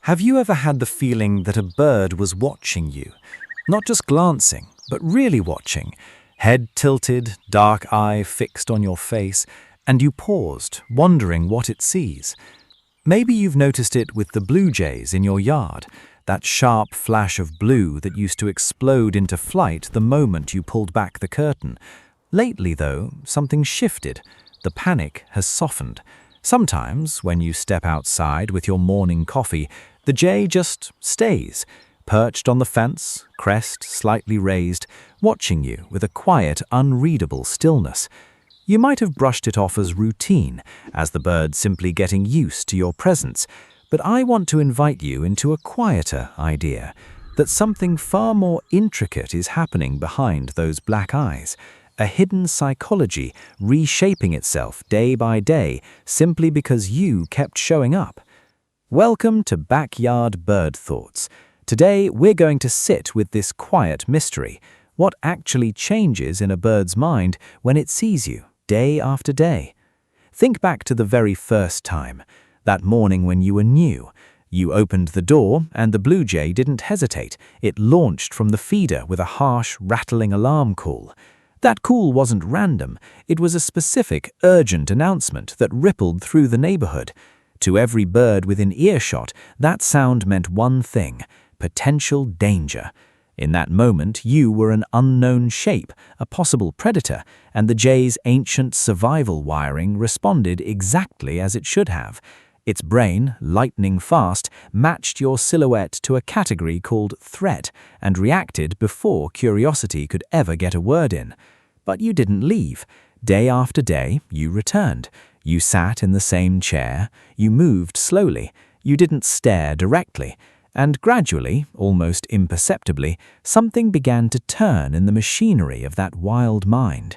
Have you ever had the feeling that a bird was watching you? Not just glancing, but really watching. Head tilted, dark eye fixed on your face, and you paused, wondering what it sees. Maybe you've noticed it with the blue jays in your yard, that sharp flash of blue that used to explode into flight the moment you pulled back the curtain. Lately, though, something shifted. The panic has softened. Sometimes, when you step outside with your morning coffee, the jay just stays, perched on the fence, crest slightly raised, watching you with a quiet, unreadable stillness. You might have brushed it off as routine, as the bird simply getting used to your presence, but I want to invite you into a quieter idea, that something far more intricate is happening behind those black eyes. A hidden psychology reshaping itself day by day simply because you kept showing up. Welcome to Backyard Bird Thoughts. Today we're going to sit with this quiet mystery. What actually changes in a bird's mind when it sees you day after day? Think back to the very first time, that morning when you were new. You opened the door and the blue jay didn't hesitate. It launched from the feeder with a harsh, rattling alarm call. That call wasn't random. It was a specific, urgent announcement that rippled through the neighborhood. To every bird within earshot, that sound meant one thing: potential danger. In that moment, you were an unknown shape, a possible predator, and the jay's ancient survival wiring responded exactly as it should have. Its brain, lightning fast, matched your silhouette to a category called threat and reacted before curiosity could ever get a word in. But you didn't leave. Day after day, you returned. You sat in the same chair. You moved slowly. You didn't stare directly. And gradually, almost imperceptibly, something began to turn in the machinery of that wild mind.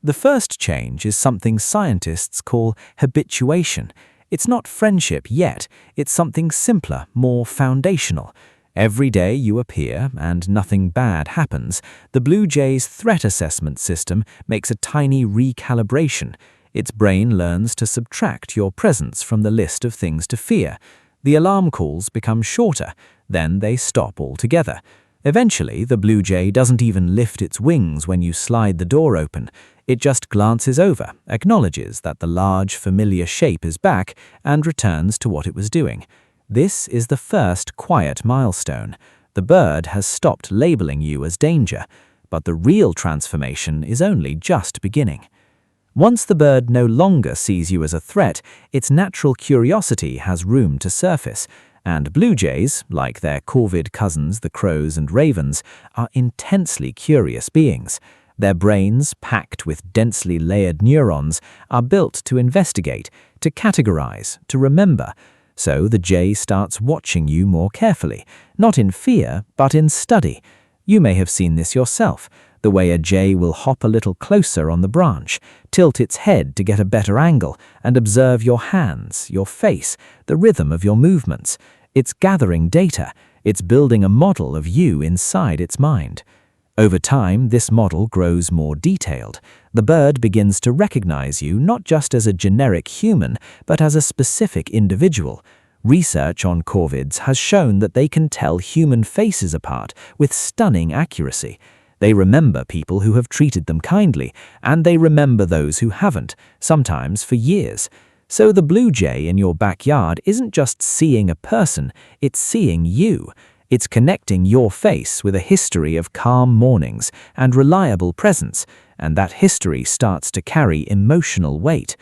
The first change is something scientists call habituation. It's not friendship yet, it's something simpler, more foundational. Every day you appear and nothing bad happens, the blue jay's threat assessment system makes a tiny recalibration. Its brain learns to subtract your presence from the list of things to fear. The alarm calls become shorter, then they stop altogether. Eventually, the blue jay doesn't even lift its wings when you slide the door open. It just glances over, acknowledges that the large, familiar shape is back, and returns to what it was doing. This is the first quiet milestone. The bird has stopped labeling you as danger, but the real transformation is only just beginning. Once the bird no longer sees you as a threat, its natural curiosity has room to surface. And blue jays, like their Corvid cousins, the crows and ravens, are intensely curious beings. Their brains, packed with densely layered neurons, are built to investigate, to categorize, to remember. So the jay starts watching you more carefully, not in fear, but in study. You may have seen this yourself, the way a jay will hop a little closer on the branch, tilt its head to get a better angle, and observe your hands, your face, the rhythm of your movements. It's gathering data. It's building a model of you inside its mind. Over time, this model grows more detailed. The bird begins to recognize you not just as a generic human, but as a specific individual. Research on corvids has shown that they can tell human faces apart with stunning accuracy. They remember people who have treated them kindly, and they remember those who haven't, sometimes for years. So the blue jay in your backyard isn't just seeing a person, it's seeing you. It's connecting your face with a history of calm mornings and reliable presence, and that history starts to carry emotional weight.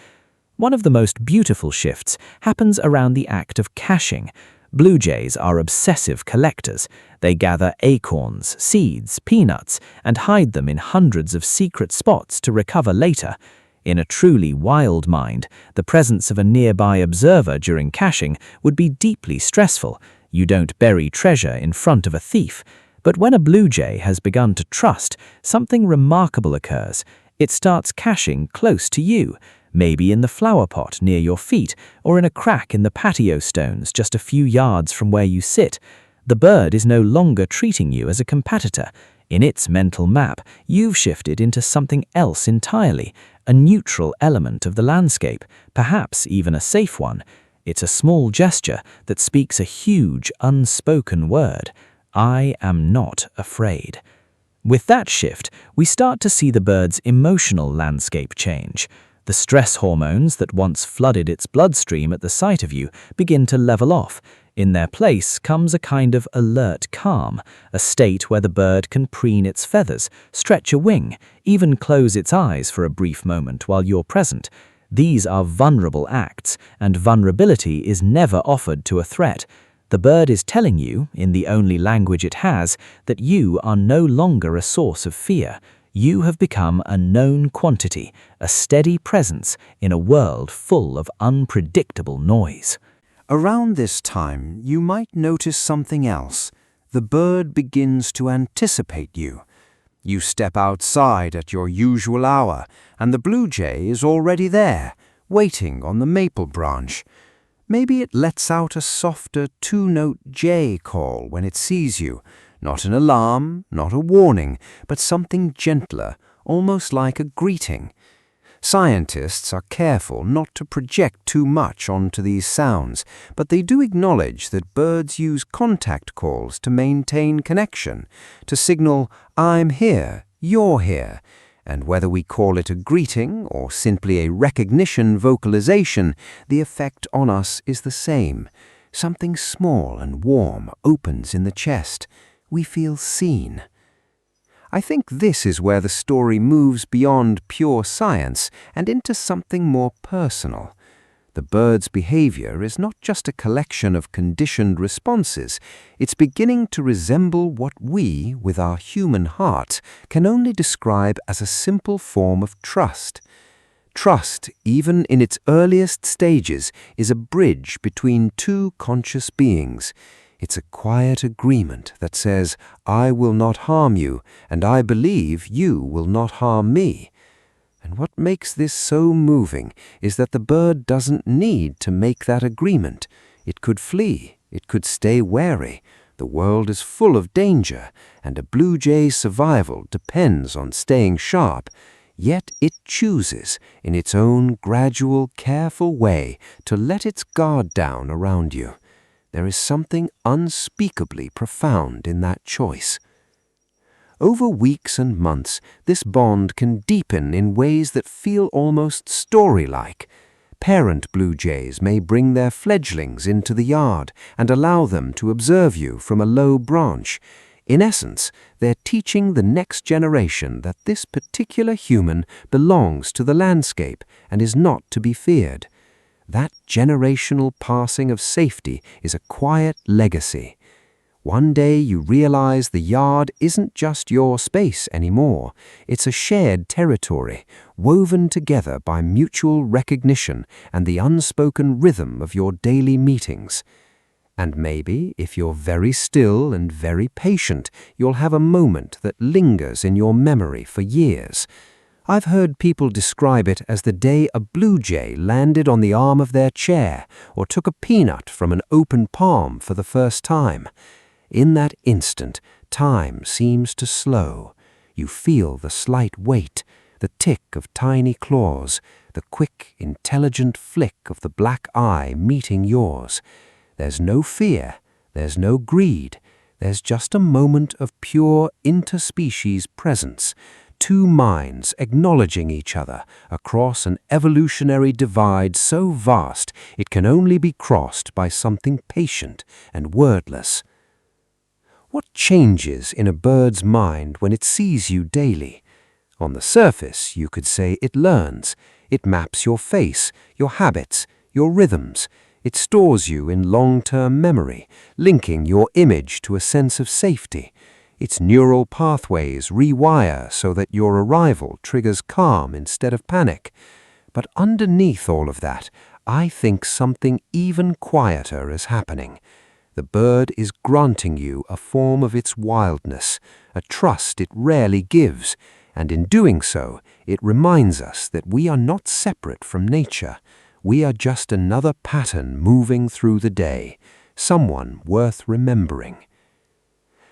One of the most beautiful shifts happens around the act of caching. Blue jays are obsessive collectors. They gather acorns, seeds, peanuts, and hide them in hundreds of secret spots to recover later. In a truly wild mind, the presence of a nearby observer during caching would be deeply stressful. You don't bury treasure in front of a thief. But when a blue jay has begun to trust, something remarkable occurs. It starts caching close to you, maybe in the flower pot near your feet, or in a crack in the patio stones just a few yards from where you sit. The bird is no longer treating you as a competitor. In its mental map, you've shifted into something else entirely, a neutral element of the landscape, perhaps even a safe one. It's a small gesture that speaks a huge, unspoken word. I am not afraid. With that shift, we start to see the bird's emotional landscape change. The stress hormones that once flooded its bloodstream at the sight of you begin to level off. In their place comes a kind of alert calm, a state where the bird can preen its feathers, stretch a wing, even close its eyes for a brief moment while you're present. These are vulnerable acts, and vulnerability is never offered to a threat. The bird is telling you, in the only language it has, that you are no longer a source of fear. You have become a known quantity, a steady presence in a world full of unpredictable noise. Around this time, you might notice something else. The bird begins to anticipate you. You step outside at your usual hour, and the blue jay is already there, waiting on the maple branch. Maybe it lets out a softer two-note jay call when it sees you. Not an alarm, not a warning, but something gentler, almost like a greeting. Scientists are careful not to project too much onto these sounds, but they do acknowledge that birds use contact calls to maintain connection, to signal, I'm here, you're here. And whether we call it a greeting or simply a recognition vocalization, the effect on us is the same. Something small and warm opens in the chest. We feel seen. I think this is where the story moves beyond pure science and into something more personal. The bird's behavior is not just a collection of conditioned responses. It's beginning to resemble what we, with our human heart, can only describe as a simple form of trust. Trust, even in its earliest stages, is a bridge between two conscious beings. It's a quiet agreement that says, I will not harm you, and I believe you will not harm me. And what makes this so moving is that the bird doesn't need to make that agreement. It could flee, it could stay wary. The world is full of danger, and a blue jay's survival depends on staying sharp. Yet it chooses, in its own gradual, careful way, to let its guard down around you. There is something unspeakably profound in that choice. Over weeks and months, this bond can deepen in ways that feel almost story-like. Parent blue jays may bring their fledglings into the yard and allow them to observe you from a low branch. In essence, they're teaching the next generation that this particular human belongs to the landscape and is not to be feared. That generational passing of safety is a quiet legacy. One day you realize the yard isn't just your space anymore. It's a shared territory, woven together by mutual recognition and the unspoken rhythm of your daily meetings. And maybe, if you're very still and very patient, you'll have a moment that lingers in your memory for years. I've heard people describe it as the day a blue jay landed on the arm of their chair or took a peanut from an open palm for the first time. In that instant, time seems to slow. You feel the slight weight, the tick of tiny claws, the quick, intelligent flick of the black eye meeting yours. There's no fear, there's no greed, there's just a moment of pure interspecies presence. Two minds acknowledging each other across an evolutionary divide so vast it can only be crossed by something patient and wordless. What changes in a bird's mind when it sees you daily? On the surface, you could say it learns. It maps your face, your habits, your rhythms. It stores you in long-term memory, linking your image to a sense of safety. Its neural pathways rewire so that your arrival triggers calm instead of panic. But underneath all of that, I think something even quieter is happening. The bird is granting you a form of its wildness, a trust it rarely gives, and in doing so, it reminds us that we are not separate from nature. We are just another pattern moving through the day, someone worth remembering.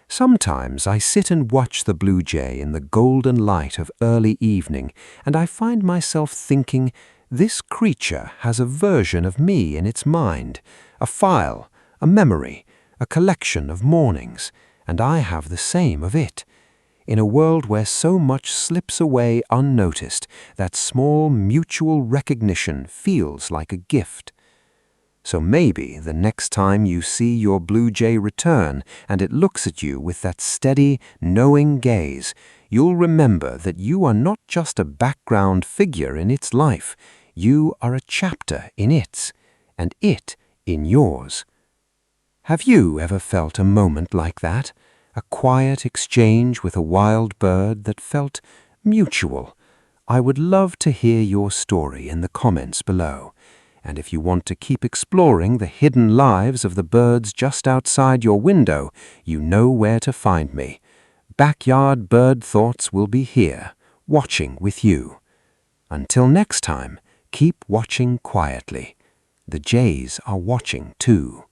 Sometimes I sit and watch the blue jay in the golden light of early evening, and I find myself thinking, This creature has a version of me in its mind, a file, a memory, a collection of mornings, and I have the same of it. In a world where so much slips away unnoticed, that small mutual recognition feels like a gift. So maybe the next time you see your blue jay return and it looks at you with that steady, knowing gaze, you'll remember that you are not just a background figure in its life, you are a chapter in its, and it in yours. Have you ever felt a moment like that? A quiet exchange with a wild bird that felt mutual? I would love to hear your story in the comments below. And if you want to keep exploring the hidden lives of the birds just outside your window, you know where to find me. Backyard Bird Thoughts will be here, watching with you. Until next time, keep watching quietly. The jays are watching too.